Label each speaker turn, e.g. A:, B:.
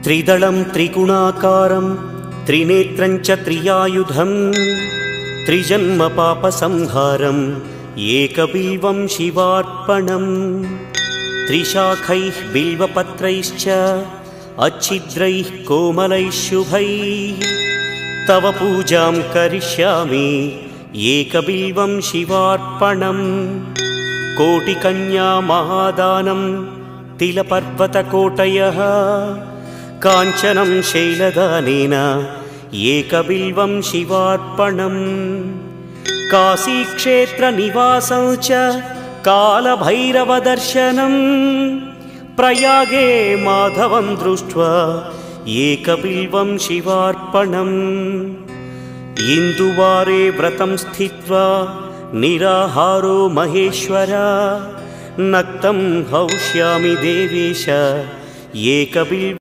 A: त्रिदलं त्रिगुणाकारं त्रिनेत्रं च त्रियायुधं त्रिजन्म पापसंहारं एकबिल्वं शिवार्पणम् त्रिशाखैः बिल्वपत्रैश्च अच्छिद्रैः कोमलैः शुभैः तव पूजां करिष्यामि एकबिल्वं शिवार्पणम् कोटिकन्या महादानं तिलपर्वतकोटयः काञ्चनं शैलदानेन एकबिल्वं शिवार्पणम् काशीक्षेत्रनिवासं च कालभैरवदर्शनं प्रयागे माधवं दृष्ट्वा एकबिल्वं शिवार्पणम् इन्दुवारे व्रतं स्थित्वा निराहारो महेश्वर नक्तं हौष्यामि देवेश एकबिल्वम्